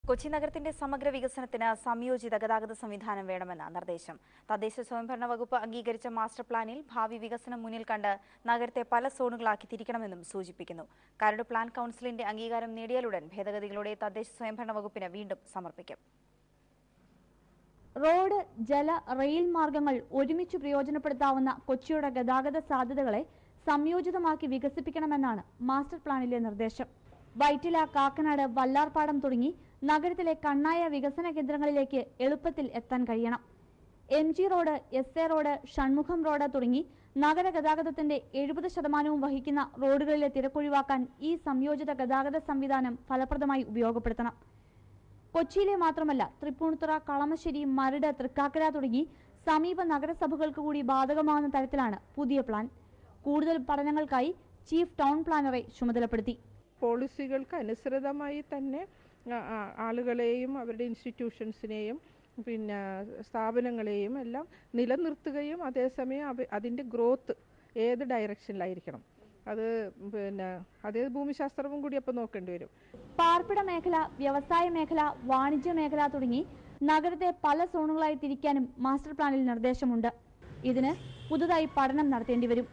കൊച്ചി നഗരത്തിന്റെ സമഗ്ര വികസനത്തിന് സംയോജിത ഗതാഗത സംവിധാനം വേണമെന്ന നിർദ്ദേശം. തദ്ദേശ സ്വയംഭരണ വകുപ്പ് അംഗീകരിച്ച മാസ്റ്റർ പ്ലാനിൽ ഭാവി വികസനം മുന്നിൽ കണ്ട് നഗരത്തെ പല സോണുകളാക്കി തിരിക്കണമെന്നും സൂചിപ്പിക്കുന്നു. കരട് പ്ലാൻ കൌൺസിലിന്റെ അംഗീകാരം നേടിയാലുടൻ ഭേദഗതികളോടെ തദ്ദേശ സ്വയംഭരണ വകുപ്പിന് വീണ്ടും സമർപ്പിക്കും. റോഡ്, ജല, റെയിൽ മാർഗങ്ങൾ ഒരുമിച്ച് പ്രയോജനപ്പെടുത്താവുന്ന കൊച്ചിയുടെ ഗതാഗത സാധ്യതകളെ സംയോജിതമാക്കി വികസിപ്പിക്കണമെന്നാണ് മാസ്റ്റർ പ്ലാനിലെ നിർദ്ദേശം. വൈറ്റില, കാക്കനാട്, വല്ലാർപാടം തുടങ്ങി നഗരത്തിലെ കണ്ണായ വികസന കേന്ദ്രങ്ങളിലേക്ക് എളുപ്പത്തിൽ എത്താൻ കഴിയണം. MG road, SA road, Shanmugham road തുടങ്ങി നഗര ഗതാഗതത്തിന്റെ 70% വഹിക്കുന്ന റോഡുകളിലെ തിരക്കൊഴിവാക്കാൻ ഈ സംയോജിത ഗതാഗത സംവിധാനം ഫലപ്രദമായി ഉപയോഗപ്പെടുത്തണം. കൊച്ചിയിലെ മാത്രമല്ല, തൃപ്പൂണിത്തുറ, കളമശ്ശേരി, മരട്, തൃക്കാക്കര തുടങ്ങി സമീപ നഗരസഭകൾക്ക് കൂടി ബാധകമാകുന്ന തരത്തിലാണ് പുതിയ പ്ലാൻ. കൂടുതൽ പഠനങ്ങൾക്കായി ചീഫ് ടൗൺ പ്ലാനറെ ചുമതലപ്പെടുത്തി. പോളിസികൾക്ക് അനുസൃതമായി തന്നെ ആളുകളെയും അവരുടെ ഇൻസ്റ്റിറ്റ്യൂഷൻസിനെയും പിന്നെ സ്ഥാപനങ്ങളെയും എല്ലാം നിലനിർത്തുകയും അതേസമയം അതിൻ്റെ ഗ്രോത്ത് ഏത് ഡയറക്ഷനിലായിരിക്കണം, അത് പിന്നെ അതേ ഭൂമിശാസ്ത്രവും കൂടി അപ്പോൾ നോക്കേണ്ടി വരും. പാർപ്പിട മേഖല, വ്യവസായ മേഖല, വാണിജ്യ മേഖല തുടങ്ങി നഗരത്തെ പല സോണുകളായി തിരിക്കാനും മാസ്റ്റർ പ്ലാനിൽ നിർദ്ദേശമുണ്ട്. ഇതിന് പുതുതായി പഠനം നടത്തേണ്ടി വരും.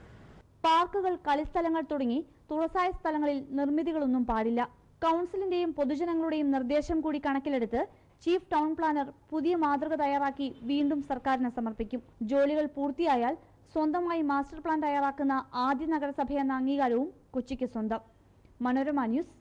പാർക്കുകൾ, കളിസ്ഥലങ്ങൾ തുടങ്ങി തുറസായ സ്ഥലങ്ങളിൽ നിർമ്മിതികളൊന്നും പാടില്ല. കൌൺസിലിന്റെയും പൊതുജനങ്ങളുടെയും നിർദ്ദേശം കൂടി കണക്കിലെടുത്ത് ചീഫ് ടൗൺ പ്ലാനർ പുതിയ മാതൃക തയ്യാറാക്കി വീണ്ടും സർക്കാരിന് സമർപ്പിക്കും. ജോലികൾ പൂർത്തിയായാൽ സ്വന്തമായി മാസ്റ്റർ പ്ലാൻ തയ്യാറാക്കുന്ന ആദ്യ നഗരസഭയെന്ന അംഗീകാരവും കൊച്ചിക്ക് സ്വന്തം. മനോരമ ന്യൂസ്.